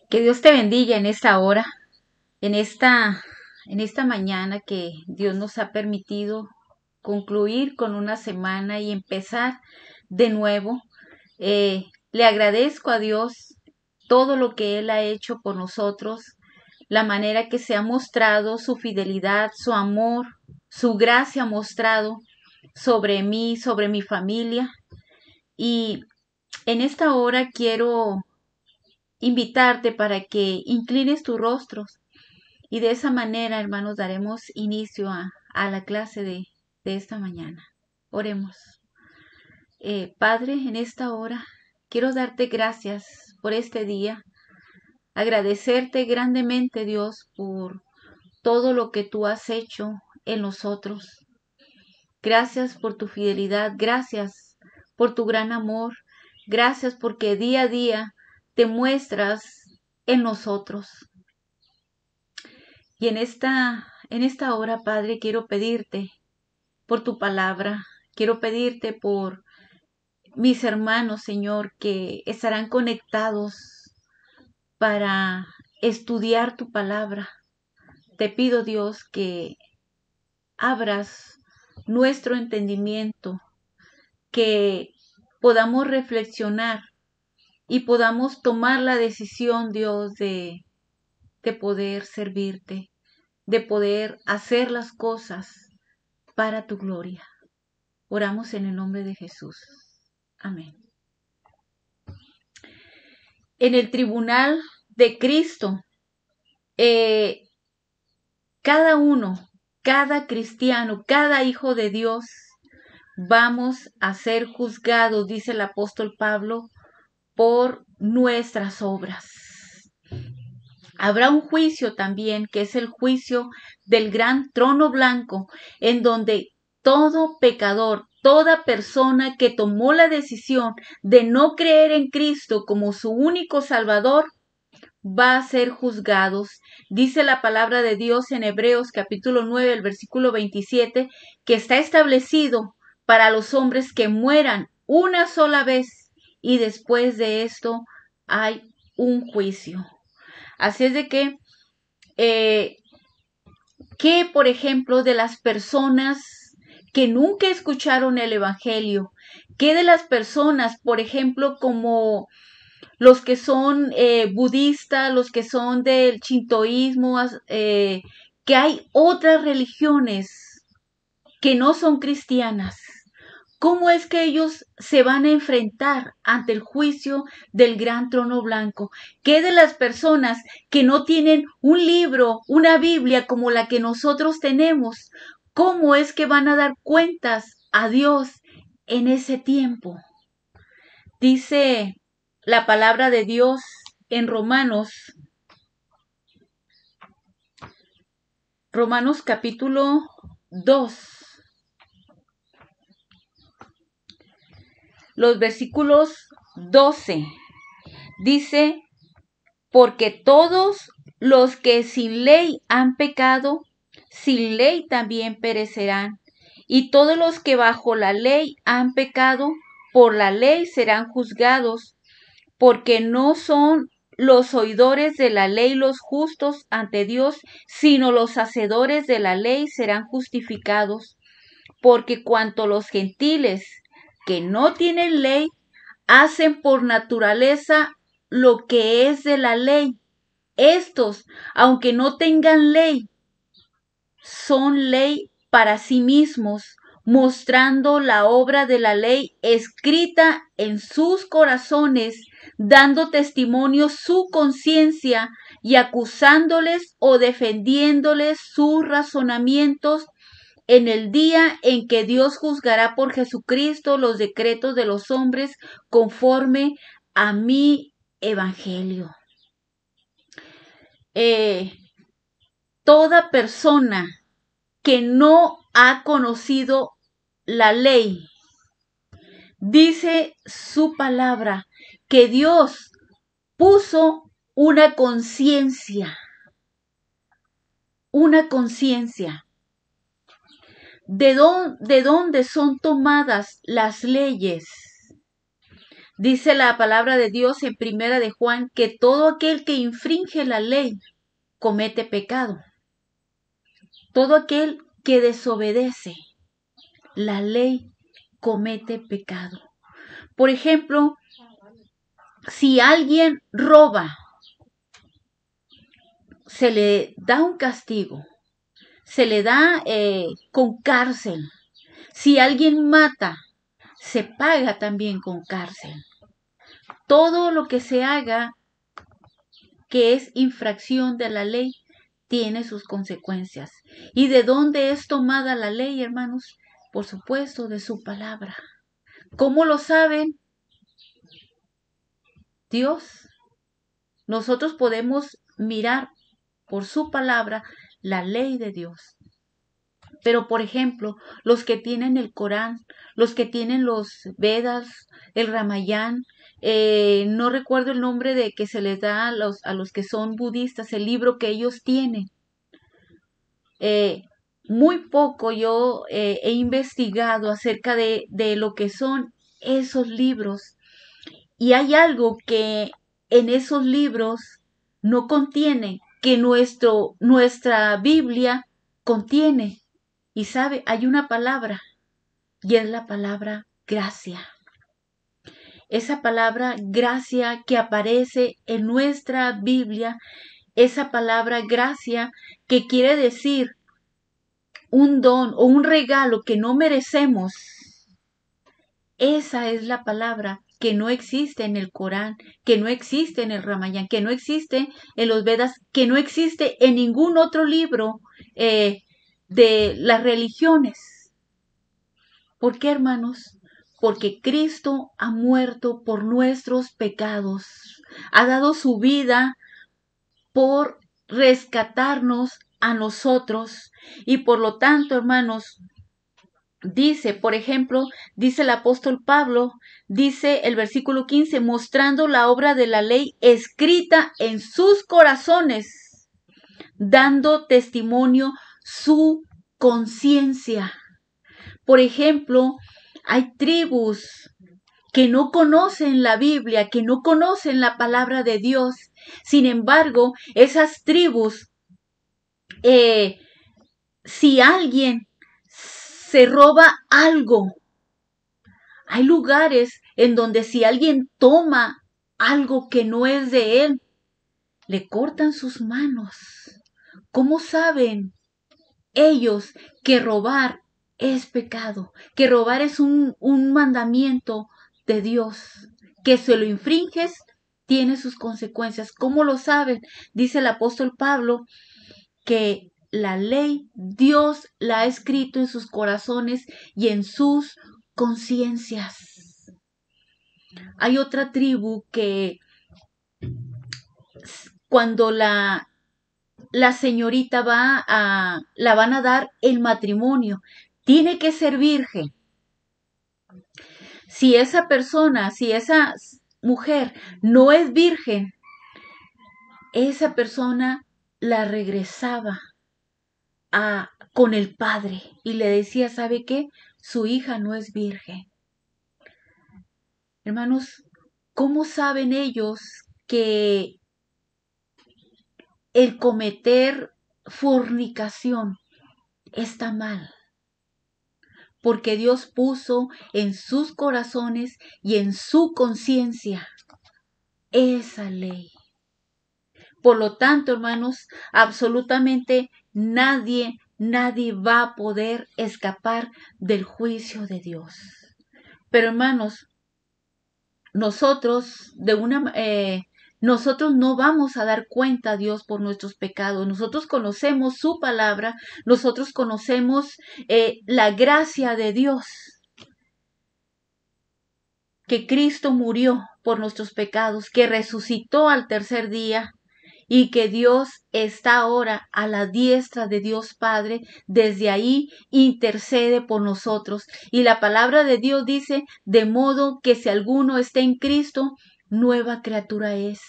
Que Dios te bendiga en esta hora, en esta mañana que Dios nos ha permitido concluir con una semana y empezar de nuevo. Le agradezco a Dios todo lo que Él ha hecho por nosotros, la manera que se ha mostrado su fidelidad, su amor, su gracia mostrado sobre mí, sobre mi familia. Y en esta hora quiero invitarte para que inclines tus rostros y de esa manera, hermanos, daremos inicio a la clase de esta mañana. Oremos. Padre, en esta hora quiero darte gracias por este día, agradecerte grandemente, Dios, por todo lo que tú has hecho en nosotros. Gracias por tu fidelidad, gracias por tu gran amor, gracias porque día a día te muestras en nosotros. Y en esta hora, Padre, quiero pedirte por tu palabra, quiero pedirte por mis hermanos, Señor, que estarán conectados para estudiar tu palabra. Te pido, Dios, que abras nuestro entendimiento, que podamos reflexionar y podamos tomar la decisión, Dios, de poder servirte, de poder hacer las cosas para tu gloria. Oramos en el nombre de Jesús. Amén. En el tribunal de Cristo, cada uno, cada cristiano, cada hijo de Dios, vamos a ser juzgados, dice el apóstol Pablo, por nuestras obras. Habrá un juicio también, que es el juicio del gran trono blanco, en donde todo pecador, toda persona que tomó la decisión de no creer en Cristo como su único Salvador, va a ser juzgados. Dice la palabra de Dios en Hebreos capítulo 9, el versículo 27, que está establecido para los hombres que mueran una sola vez y después de esto hay un juicio. Así es de que, por ejemplo, de las personas que nunca escucharon el Evangelio, ¿qué de las personas, por ejemplo, como los que son budistas, los que son del shintoísmo, que hay otras religiones que no son cristianas? ¿Cómo es que ellos se van a enfrentar ante el juicio del gran trono blanco? ¿Qué de las personas que no tienen un libro, una Biblia como la que nosotros tenemos? ¿Cómo es que van a dar cuentas a Dios en ese tiempo? Dice la palabra de Dios en Romanos capítulo 2. Los versículos 12, dice, porque todos los que sin ley han pecado, sin ley también perecerán, y todos los que bajo la ley han pecado, por la ley serán juzgados, porque no son los oidores de la ley los justos ante Dios, sino los hacedores de la ley serán justificados, porque cuanto los gentiles que no tienen ley, hacen por naturaleza lo que es de la ley. Estos, aunque no tengan ley, son ley para sí mismos, mostrando la obra de la ley escrita en sus corazones, dando testimonio su conciencia y acusándoles o defendiéndoles sus razonamientos en el día en que Dios juzgará por Jesucristo los decretos de los hombres conforme a mi evangelio. Toda persona que no ha conocido la ley, dice su palabra, que Dios puso una conciencia. ¿De dónde son tomadas las leyes? Dice la palabra de Dios en Primera de Juan que todo aquel que infringe la ley comete pecado. Todo aquel que desobedece la ley comete pecado. Por ejemplo, si alguien roba, se le da un castigo, se le da con cárcel. Si alguien mata, se paga también con cárcel. Todo lo que se haga que es infracción de la ley tiene sus consecuencias. ¿Y de dónde es tomada la ley, hermanos? Por supuesto, de su palabra. ¿Cómo lo saben? Dios. Nosotros podemos mirar por su palabra la ley de Dios. Pero, por ejemplo, los que tienen el Corán, los que tienen los Vedas, el Ramayán, no recuerdo el nombre de que se les da a los que son budistas, el libro que ellos tienen. Muy poco yo he investigado acerca de lo que son esos libros. Y hay algo que en esos libros no contiene, que nuestra Biblia contiene. Y sabe, hay una palabra, y es la palabra gracia. Esa palabra gracia que aparece en nuestra Biblia, esa palabra gracia que quiere decir un don o un regalo que no merecemos. Esa es la palabra que no existe en el Corán, que no existe en el Ramayán, que no existe en los Vedas, que no existe en ningún otro libro de las religiones. ¿Por qué, hermanos? Porque Cristo ha muerto por nuestros pecados, ha dado su vida por rescatarnos a nosotros y por lo tanto, hermanos, dice, por ejemplo, dice el apóstol Pablo, dice el versículo 15, mostrando la obra de la ley escrita en sus corazones, dando testimonio su conciencia. Por ejemplo, hay tribus que no conocen la Biblia, que no conocen la palabra de Dios. Sin embargo, esas tribus, si alguien se roba algo, hay lugares en donde si alguien toma algo que no es de él, le cortan sus manos. ¿Cómo saben ellos que robar es pecado? Que robar es un mandamiento de Dios. Que si lo infringes, tiene sus consecuencias. ¿Cómo lo saben? Dice el apóstol Pablo que la ley Dios la ha escrito en sus corazones y en sus conciencias. Hay otra tribu que cuando la señorita la van a dar el matrimonio, tiene que ser virgen. Si esa persona, si esa mujer no es virgen, esa persona la regresaba con el padre y le decía, ¿sabe qué? Su hija no es virgen. Hermanos, ¿cómo saben ellos que el cometer fornicación está mal? Porque Dios puso en sus corazones y en su conciencia esa ley. Por lo tanto, hermanos, absolutamente nadie va a poder escapar del juicio de Dios. Pero, hermanos, nosotros no vamos a dar cuenta a Dios por nuestros pecados. Nosotros conocemos su palabra, nosotros conocemos la gracia de Dios, que Cristo murió por nuestros pecados, que resucitó al tercer día y que Dios está ahora a la diestra de Dios Padre, desde ahí intercede por nosotros. Y la palabra de Dios dice, de modo que si alguno está en Cristo, nueva criatura es.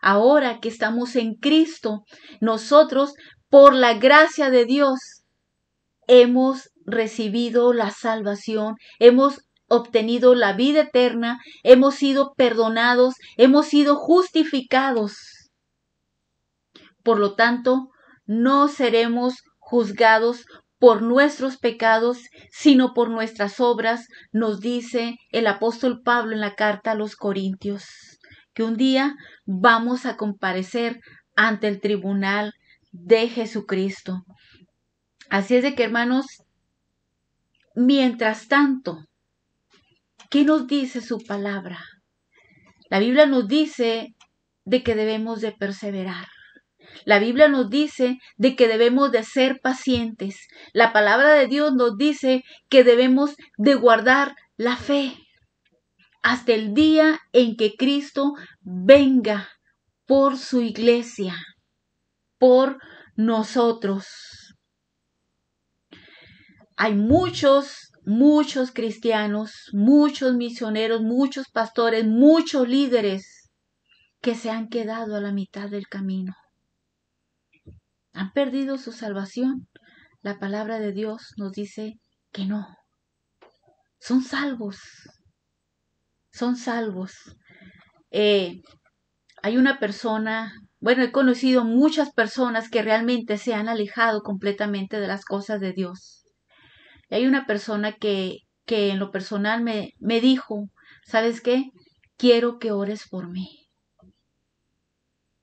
Ahora que estamos en Cristo, nosotros, por la gracia de Dios, hemos recibido la salvación, hemos obtenido la vida eterna, hemos sido perdonados, hemos sido justificados. Por lo tanto, no seremos juzgados por nuestros pecados, sino por nuestras obras, nos dice el apóstol Pablo en la carta a los Corintios, que un día vamos a comparecer ante el tribunal de Jesucristo. Así es de que, hermanos, mientras tanto, ¿qué nos dice su palabra? La Biblia nos dice de que debemos de perseverar. La Biblia nos dice de que debemos de ser pacientes. La palabra de Dios nos dice que debemos de guardar la fe hasta el día en que Cristo venga por su iglesia, por nosotros. Hay muchos cristianos, muchos misioneros, muchos pastores, muchos líderes que se han quedado a la mitad del camino. Han perdido su salvación. La palabra de Dios nos dice que no. Son salvos. Son salvos. Hay una persona, bueno, he conocido muchas personas que realmente se han alejado completamente de las cosas de Dios. Y hay una persona que en lo personal me dijo, ¿sabes qué? Quiero que ores por mí.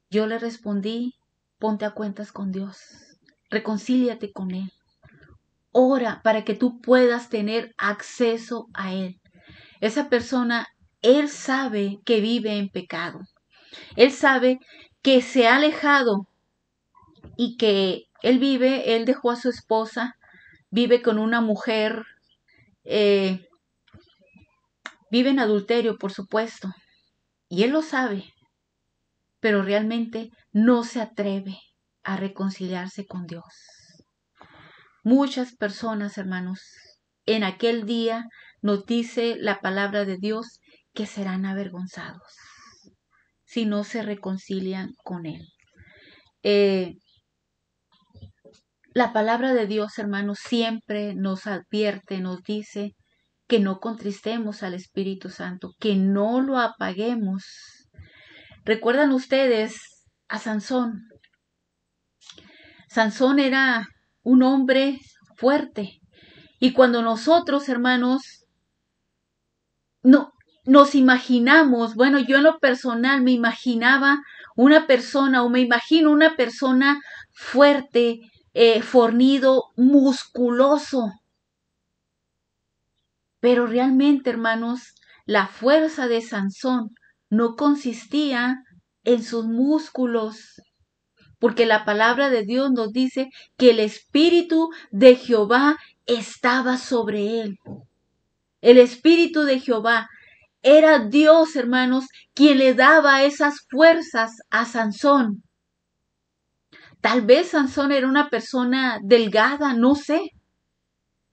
Yo le respondí, ponte a cuentas con Dios. Reconcíliate con Él. Ora para que tú puedas tener acceso a Él. Esa persona, él sabe que vive en pecado. Él sabe que se ha alejado y que él dejó a su esposa, vive con una mujer, vive en adulterio, por supuesto. Y él lo sabe, pero realmente no se atreve a reconciliarse con Dios. Muchas personas, hermanos, en aquel día nos dice la palabra de Dios que serán avergonzados si no se reconcilian con Él. La palabra de Dios, hermanos, siempre nos advierte, nos dice que no contristemos al Espíritu Santo, que no lo apaguemos. ¿Recuerdan ustedes a Sansón? Sansón era un hombre fuerte. Y cuando nosotros, hermanos, nos imaginamos, bueno, yo en lo personal me imaginaba una persona, o me imagino una persona fuerte, fornido, musculoso. Pero realmente, hermanos, la fuerza de Sansón no consistía en sus músculos, porque la palabra de Dios nos dice que el Espíritu de Jehová estaba sobre él. El Espíritu de Jehová era Dios, hermanos, quien le daba esas fuerzas a Sansón. Tal vez Sansón era una persona delgada, no sé,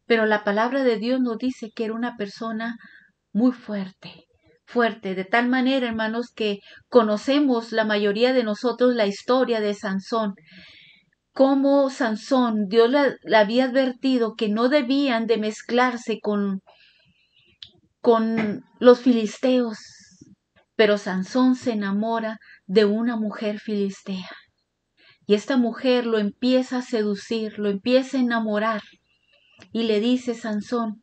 pero la palabra de Dios nos dice que era una persona muy fuerte, de tal manera, hermanos, que conocemos la mayoría de nosotros la historia de Sansón. Como Sansón, Dios le había advertido que no debían de mezclarse con los filisteos, pero Sansón se enamora de una mujer filistea. Y esta mujer lo empieza a seducir, lo empieza a enamorar. Y le dice, Sansón,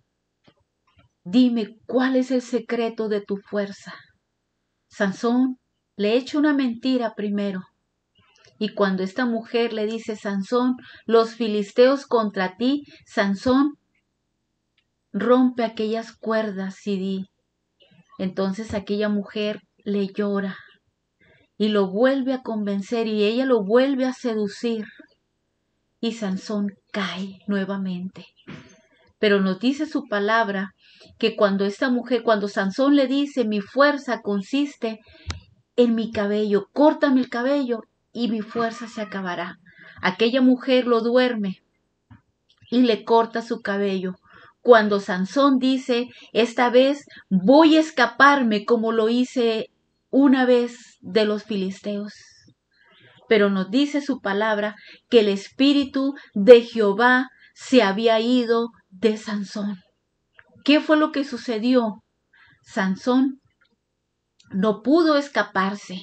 dime cuál es el secreto de tu fuerza. Sansón le echa una mentira primero. Y cuando esta mujer le dice, Sansón, los filisteos contra ti, Sansón rompe aquellas cuerdas y di. Entonces aquella mujer le llora y lo vuelve a convencer y ella lo vuelve a seducir. Y Sansón cae nuevamente. Pero nos dice su palabra que cuando Sansón le dice, mi fuerza consiste en mi cabello, córtame el cabello y mi fuerza se acabará. Aquella mujer lo duerme y le corta su cabello. Cuando Sansón dice, esta vez voy a escaparme como lo hice una vez de los filisteos. Pero nos dice su palabra que el Espíritu de Jehová se había ido de Sansón. ¿Qué fue lo que sucedió? Sansón no pudo escaparse.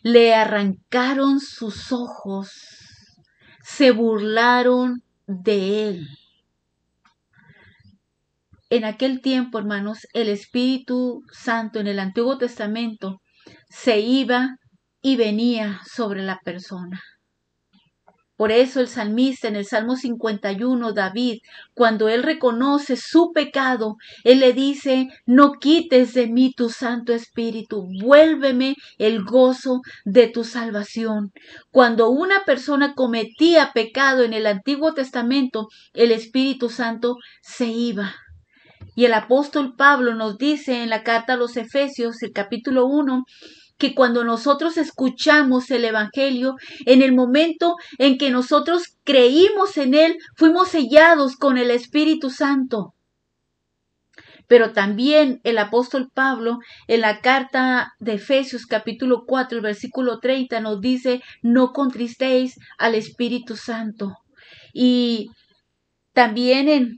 Le arrancaron sus ojos. Se burlaron de él. En aquel tiempo, hermanos, el Espíritu Santo en el Antiguo Testamento se iba y venía sobre la persona. Por eso el salmista en el Salmo 51, David, cuando él reconoce su pecado, él le dice: no quites de mí tu Santo Espíritu, vuélveme el gozo de tu salvación. Cuando una persona cometía pecado en el Antiguo Testamento, el Espíritu Santo se iba. Y el apóstol Pablo nos dice en la carta a los Efesios, el capítulo 1, que cuando nosotros escuchamos el Evangelio, en el momento en que nosotros creímos en él, fuimos sellados con el Espíritu Santo. Pero también el apóstol Pablo en la carta de Efesios capítulo 4, el versículo 30 nos dice: no contristéis al Espíritu Santo. Y también en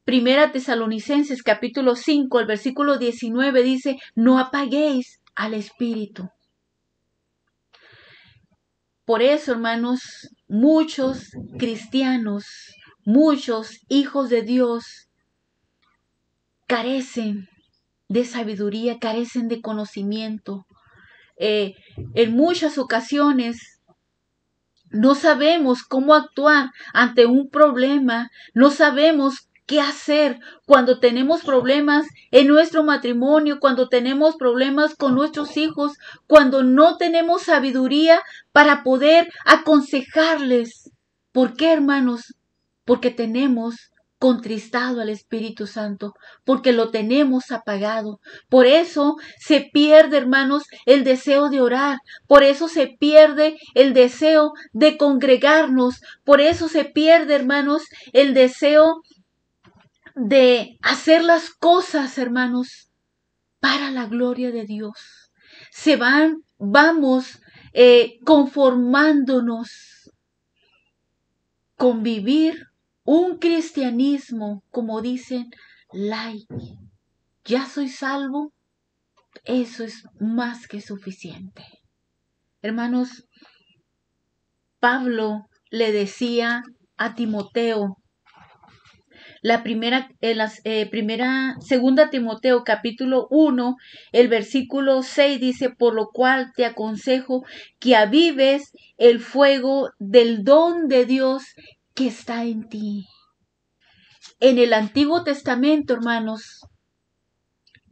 Primera Tesalonicenses capítulo 5, el versículo 19 dice: no apaguéis al Espíritu. Por eso, hermanos, muchos cristianos, muchos hijos de Dios carecen de sabiduría, carecen de conocimiento. En muchas ocasiones no sabemos cómo actuar ante un problema, no sabemos qué hacer cuando tenemos problemas en nuestro matrimonio, cuando tenemos problemas con nuestros hijos, cuando no tenemos sabiduría para poder aconsejarles. ¿Por qué, hermanos? Porque tenemos contristado al Espíritu Santo, porque lo tenemos apagado. Por eso se pierde, hermanos, el deseo de orar, por eso se pierde el deseo de congregarnos, por eso se pierde, hermanos, el deseo de hacer las cosas, hermanos, para la gloria de Dios. Vamos conformándonos con vivir un cristianismo, como dicen, light. Ya soy salvo, eso es más que suficiente. Hermanos, Pablo le decía a Timoteo, segunda Timoteo capítulo 1, el versículo 6 dice: por lo cual te aconsejo que avives el fuego del don de Dios que está en ti. En el Antiguo Testamento, hermanos,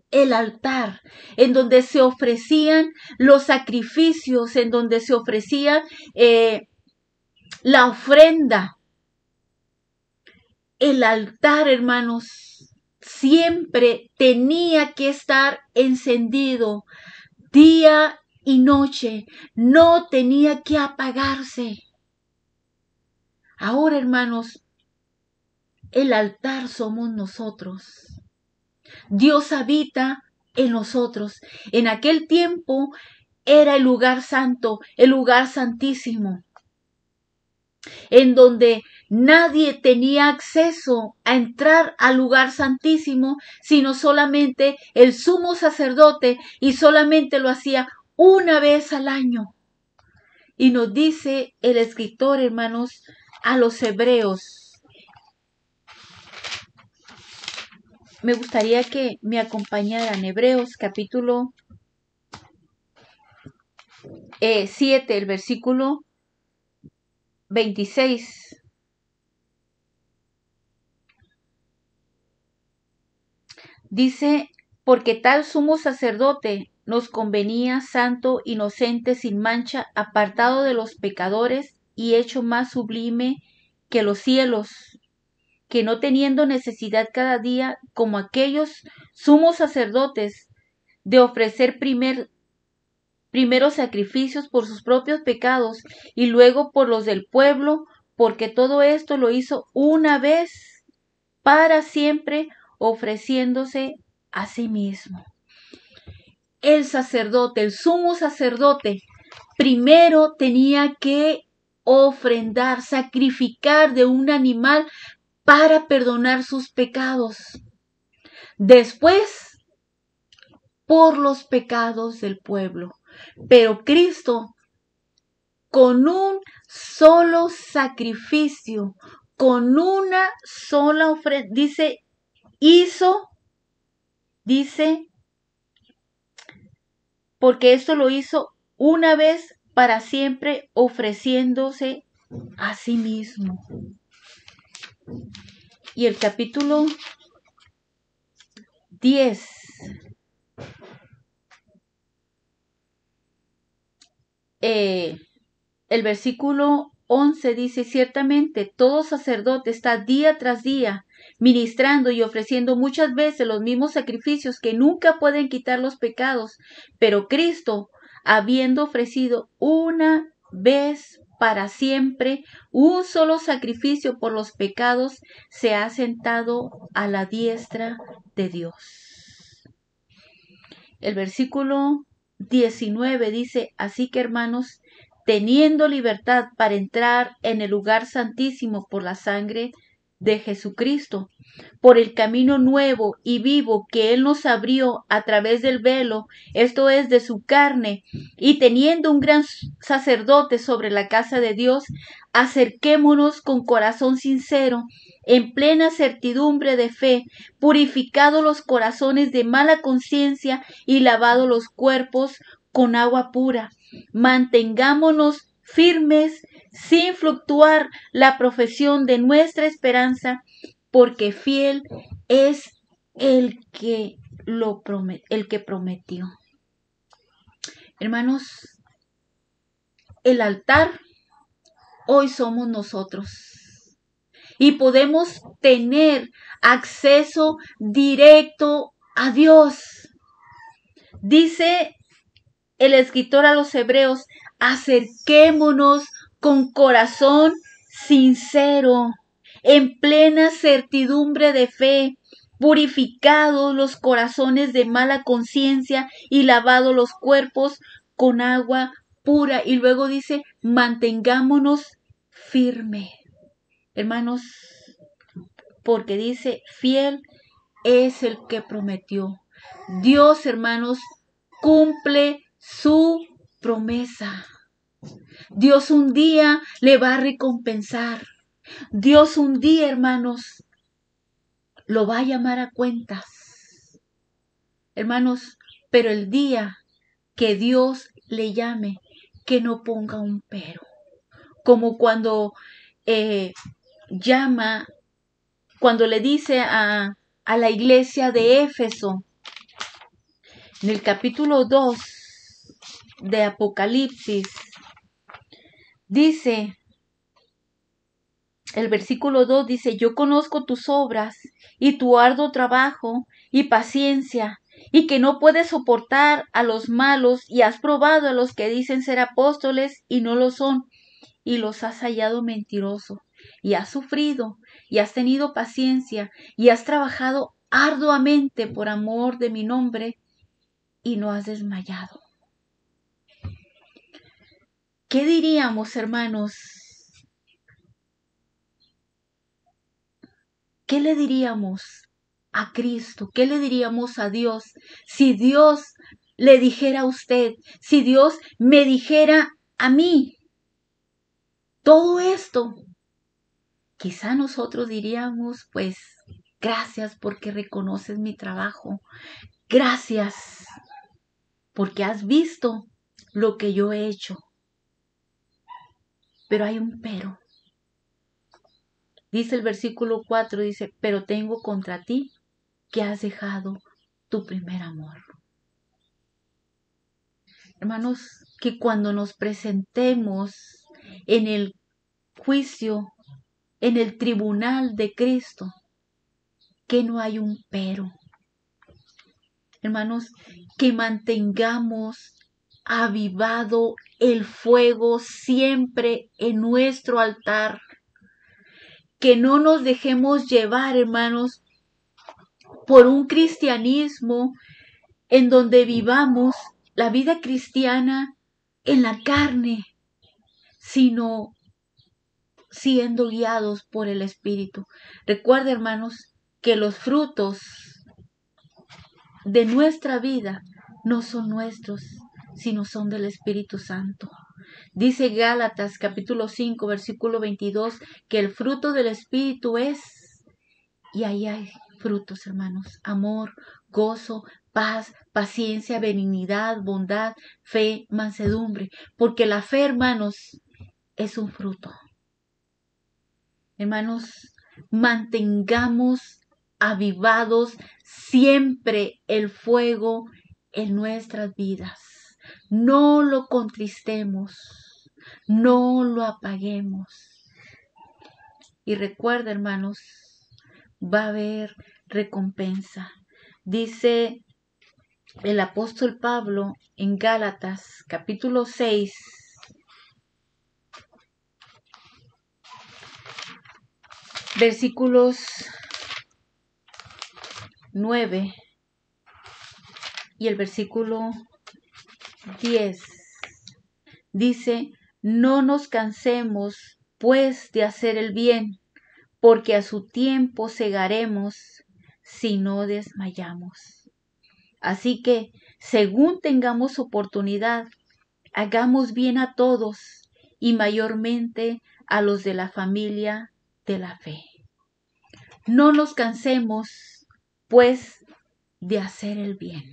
el altar en donde se ofrecían los sacrificios, en donde se ofrecía la ofrenda. El altar, hermanos, siempre tenía que estar encendido día y noche. No tenía que apagarse. Ahora, hermanos, el altar somos nosotros. Dios habita en nosotros. En aquel tiempo era el lugar santo, el lugar santísimo, en donde nadie tenía acceso a entrar al lugar santísimo, sino solamente el sumo sacerdote, y solamente lo hacía una vez al año. Y nos dice el escritor, hermanos, a los hebreos. Me gustaría que me acompañaran. Hebreos capítulo 7, el versículo 26. Dice: porque tal sumo sacerdote nos convenía, santo, inocente, sin mancha, apartado de los pecadores y hecho más sublime que los cielos, que no teniendo necesidad cada día, como aquellos sumos sacerdotes, de ofrecer primeros sacrificios por sus propios pecados y luego por los del pueblo, porque todo esto lo hizo una vez para siempre, ofreciéndose a sí mismo. El sacerdote, el sumo sacerdote, primero tenía que ofrendar, sacrificar de un animal para perdonar sus pecados. después por los pecados del pueblo. Pero Cristo, con un solo sacrificio, con una sola ofrenda, dice, porque esto lo hizo una vez para siempre, ofreciéndose a sí mismo. Y el capítulo 10. El versículo 11 dice, ciertamente todo sacerdote está día tras día ministrando y ofreciendo muchas veces los mismos sacrificios que nunca pueden quitar los pecados, pero Cristo, habiendo ofrecido una vez para siempre un solo sacrificio por los pecados, se ha sentado a la diestra de Dios. El versículo 19 dice, así que hermanos, teniendo libertad para entrar en el lugar santísimo por la sangre de Jesucristo, por el camino nuevo y vivo que Él nos abrió a través del velo, esto es, de su carne, y teniendo un gran sacerdote sobre la casa de Dios, acerquémonos con corazón sincero, en plena certidumbre de fe, purificados los corazones de mala conciencia y lavados los cuerpos con agua pura. Mantengámonos firmes sin fluctuar la profesión de nuestra esperanza, porque fiel es el que prometió. Hermanos, el altar hoy somos nosotros y podemos tener acceso directo a Dios. Dice el escritor a los Hebreos, acerquémonos con corazón sincero, en plena certidumbre de fe, purificados los corazones de mala conciencia y lavados los cuerpos con agua pura. Y luego dice, mantengámonos firme. Hermanos, porque dice, fiel es el que prometió. Dios, hermanos, cumple su promesa. Dios un día le va a recompensar. Dios un día, hermanos, lo va a llamar a cuentas. Hermanos, pero el día que Dios le llame, que no ponga un pero. Como cuando cuando le dice a la iglesia de Éfeso, en el capítulo 2 de Apocalipsis, dice, el versículo 2 dice, yo conozco tus obras y tu arduo trabajo y paciencia, y que no puedes soportar a los malos, y has probado a los que dicen ser apóstoles y no lo son, y los has hallado mentirosos, y has sufrido, y has tenido paciencia, y has trabajado arduamente por amor de mi nombre, y no has desmayado. ¿Qué diríamos, hermanos? ¿Qué le diríamos a Cristo? ¿Qué le diríamos a Dios? Si Dios le dijera a usted, si Dios me dijera a mí todo esto, quizá nosotros diríamos, pues, gracias porque reconoces mi trabajo. Gracias porque has visto lo que yo he hecho. Pero hay un pero. Dice el versículo 4, dice, pero tengo contra ti que has dejado tu primer amor. Hermanos, que cuando nos presentemos en el juicio, en el tribunal de Cristo, que no hay un pero. Hermanos, que mantengamos avivado el fuego siempre en nuestro altar. Que no nos dejemos llevar, hermanos, por un cristianismo en donde vivamos la vida cristiana en la carne, sino siendo guiados por el Espíritu. Recuerda, hermanos, que los frutos de nuestra vida no son nuestros, sino son del Espíritu Santo. Dice Gálatas capítulo 5, versículo 22, que el fruto del Espíritu es, y ahí hay frutos, hermanos: amor, gozo, paz, paciencia, benignidad, bondad, fe, mansedumbre. Porque la fe, hermanos, es un fruto. Hermanos, mantengamos avivados siempre el fuego en nuestras vidas. No lo contristemos, no lo apaguemos. Y recuerda, hermanos, va a haber recompensa. Dice el apóstol Pablo en Gálatas capítulo 6, versículos 9 y el versículo 10. Dice: no nos cansemos pues de hacer el bien, porque a su tiempo segaremos si no desmayamos. Así que, según tengamos oportunidad, hagamos bien a todos, y mayormente a los de la familia de la fe. No nos cansemos pues de hacer el bien.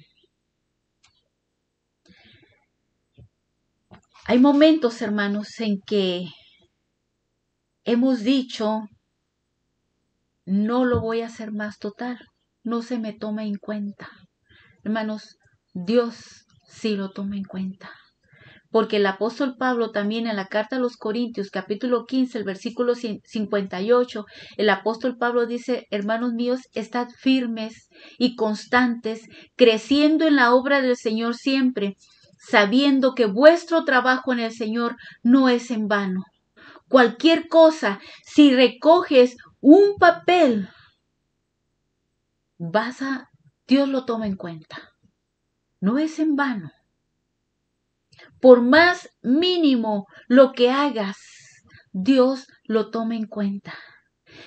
Hay momentos, hermanos, en que hemos dicho: no lo voy a hacer más, total, no se me toma en cuenta. Hermanos, Dios sí lo toma en cuenta. Porque el apóstol Pablo también en la carta a los Corintios, capítulo 15, el versículo 58, el apóstol Pablo dice: hermanos míos, estad firmes y constantes, creciendo en la obra del Señor siempre, sabiendo que vuestro trabajo en el Señor no es en vano. Cualquier cosa, si recoges un papel, Dios lo toma en cuenta. No es en vano. Por más mínimo lo que hagas, Dios lo toma en cuenta.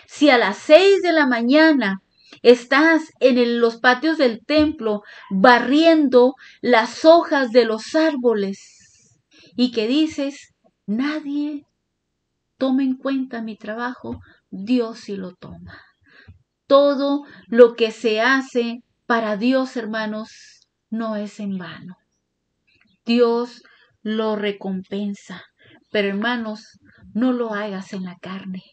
Si a las 6 de la mañana estás en los patios del templo barriendo las hojas de los árboles y que dices: nadie toma en cuenta mi trabajo, Dios sí lo toma. Todo lo que se hace para Dios, hermanos, no es en vano. Dios lo recompensa. Pero, hermanos, no lo hagas en la carne.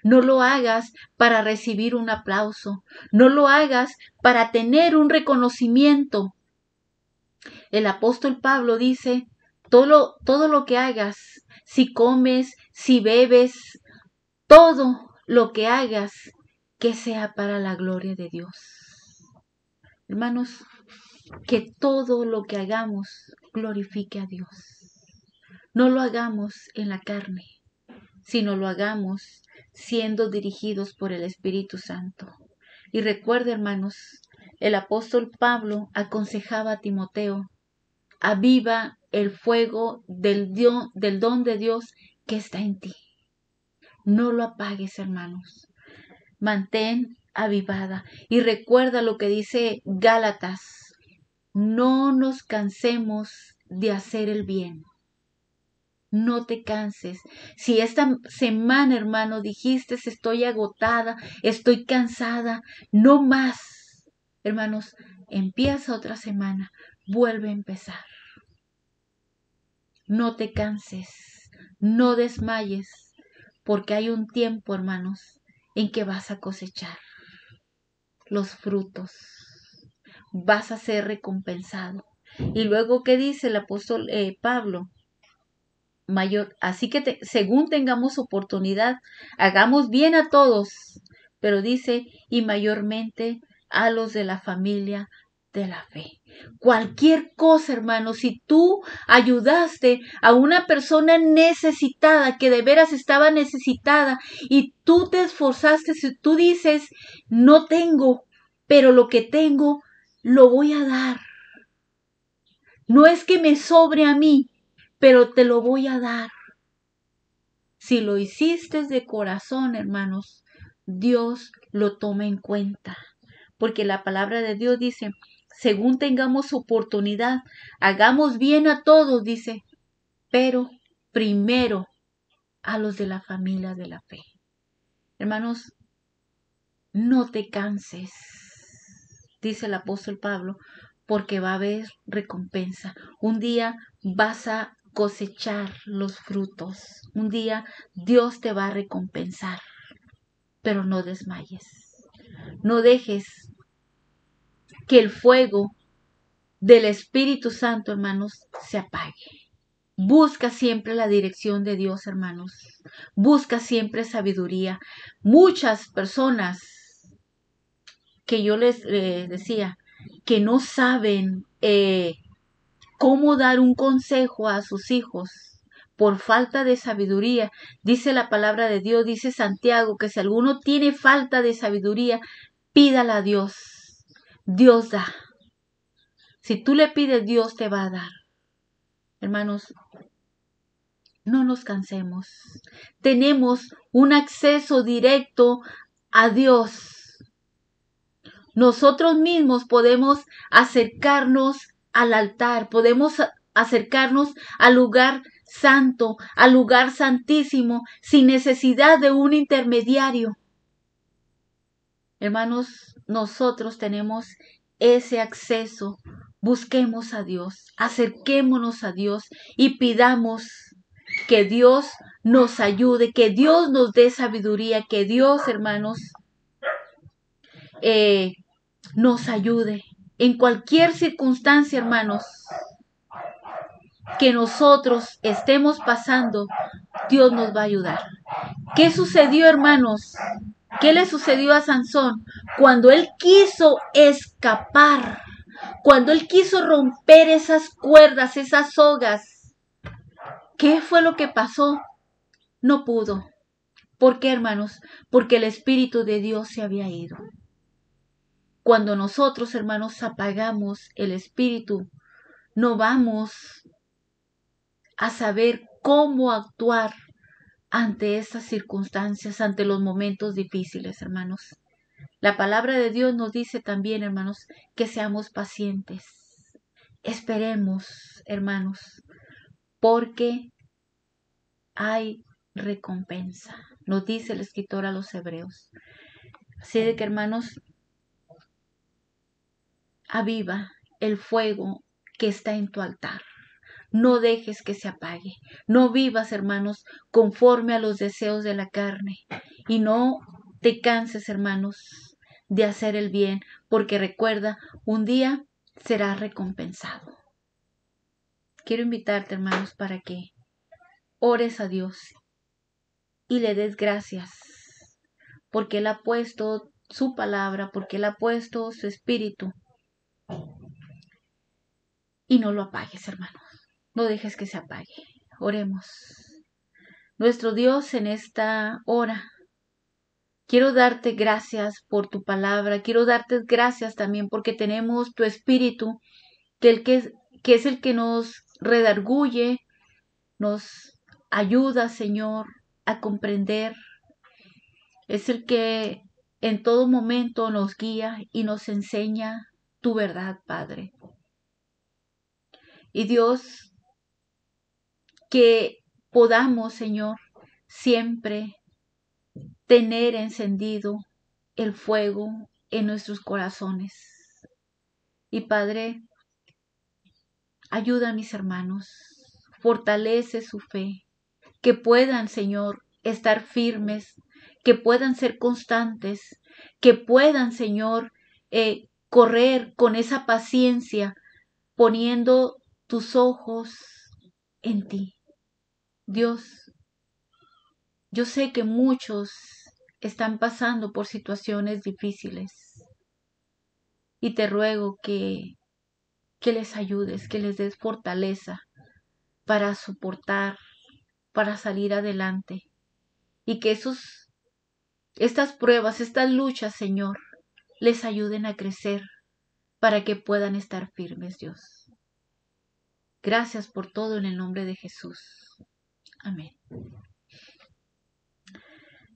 No lo hagas para recibir un aplauso. No lo hagas para tener un reconocimiento. El apóstol Pablo dice: todo lo que hagas, si comes, si bebes, todo lo que hagas, que sea para la gloria de Dios. Hermanos, que todo lo que hagamos glorifique a Dios. No lo hagamos en la carne, sino lo hagamos siendo dirigidos por el Espíritu Santo. Y recuerda, hermanos, el apóstol Pablo aconsejaba a Timoteo: aviva el fuego del don de Dios que está en ti. No lo apagues, hermanos. Mantén avivada. Y recuerda lo que dice Gálatas: no nos cansemos de hacer el bien. No te canses. Si esta semana, hermano, dijiste: estoy agotada, estoy cansada, no más. Hermanos, empieza otra semana, vuelve a empezar. No te canses, no desmayes, porque hay un tiempo, hermanos, en que vas a cosechar los frutos. Vas a ser recompensado. Y luego, ¿qué dice el apóstol Pablo? Así que según tengamos oportunidad, hagamos bien a todos, pero dice: y mayormente a los de la familia de la fe. Cualquier cosa, hermano, si tú ayudaste a una persona necesitada, que de veras estaba necesitada, y tú te esforzaste, si tú dices: no tengo, pero lo que tengo lo voy a dar. No es que me sobre a mí, pero te lo voy a dar. Si lo hiciste de corazón, hermanos, Dios lo toma en cuenta. Porque la palabra de Dios dice: según tengamos oportunidad. Hagamos bien a todos, dice, pero primero a los de la familia de la fe. Hermanos, no te canses, dice el apóstol Pablo, porque va a haber recompensa. Un día vas a cosechar los frutos. Un día Dios te va a recompensar, pero no desmayes. No dejes que el fuego del Espíritu Santo, hermanos, se apague. Busca siempre la dirección de Dios, hermanos. Busca siempre sabiduría. Muchas personas que yo les decía que no saben cómo dar un consejo a sus hijos por falta de sabiduría. Dice la palabra de Dios, dice Santiago, que si alguno tiene falta de sabiduría, pídala a Dios. Dios da. Si tú le pides, Dios te va a dar. Hermanos, no nos cansemos. Tenemos un acceso directo a Dios. Nosotros mismos podemos acercarnos al altar, podemos acercarnos al lugar santo, al lugar santísimo, sin necesidad de un intermediario. Hermanos, nosotros tenemos ese acceso. Busquemos a Dios, acerquémonos a Dios y pidamos que Dios nos ayude, que Dios nos dé sabiduría, que Dios, hermanos, nos ayude. En cualquier circunstancia, hermanos, que nosotros estemos pasando, Dios nos va a ayudar. ¿Qué sucedió, hermanos? ¿Qué le sucedió a Sansón? Cuando él quiso escapar, cuando él quiso romper esas cuerdas, esas sogas, ¿qué fue lo que pasó? No pudo. ¿Por qué, hermanos? Porque el Espíritu de Dios se había ido. Cuando nosotros, hermanos, apagamos el Espíritu, no vamos a saber cómo actuar ante estas circunstancias, ante los momentos difíciles, hermanos. La palabra de Dios nos dice también, hermanos, que seamos pacientes. Esperemos, hermanos, porque hay recompensa. Nos dice el escritor a los Hebreos. Así de que, hermanos, aviva el fuego que está en tu altar. No dejes que se apague. No vivas, hermanos, conforme a los deseos de la carne. Y no te canses, hermanos, de hacer el bien, porque recuerda, un día serás recompensado. Quiero invitarte, hermanos, para que ores a Dios y le des gracias, porque Él ha puesto su palabra, porque Él ha puesto su espíritu. Y no lo apagues, hermanos. No dejes que se apague. Oremos. Nuestro Dios, en esta hora, quiero darte gracias por tu palabra. Quiero darte gracias también porque tenemos tu espíritu, que es el que nos redarguye, nos ayuda, Señor, a comprender. Es el que en todo momento nos guía y nos enseña tu verdad, Padre. Y Dios, que podamos, Señor, siempre tener encendido el fuego en nuestros corazones. Y Padre, ayuda a mis hermanos, fortalece su fe, que puedan, Señor, estar firmes, que puedan ser constantes, que puedan, Señor, correr con esa paciencia, poniendo tus ojos en ti. Dios, yo sé que muchos están pasando por situaciones difíciles y te ruego que les ayudes, que les des fortaleza para soportar, para salir adelante y que estas pruebas, estas luchas, Señor, les ayuden a crecer para que puedan estar firmes, Dios. Gracias por todo en el nombre de Jesús. Amén.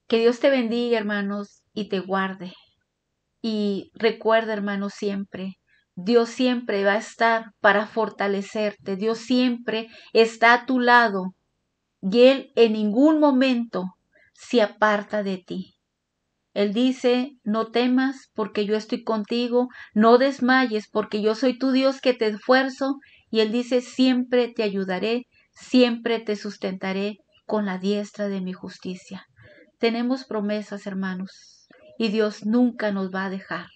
Que Dios te bendiga, hermanos, y te guarde. Y recuerda, hermanos, siempre, Dios siempre va a estar para fortalecerte. Dios siempre está a tu lado y Él en ningún momento se aparta de ti. Él dice, no temas porque yo estoy contigo, no desmayes porque yo soy tu Dios que te esfuerzo. Y Él dice, siempre te ayudaré, siempre te sustentaré con la diestra de mi justicia. Tenemos promesas, hermanos, y Dios nunca nos va a dejar.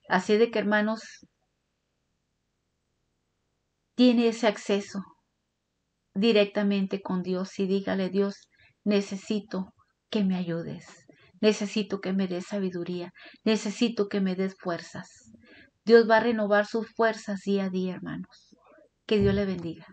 Así de que, hermanos, tiene ese acceso directamente con Dios y dígale, Dios, necesito que me ayudes, necesito que me des sabiduría, necesito que me des fuerzas. Dios va a renovar sus fuerzas día a día, hermanos. Que Dios le bendiga.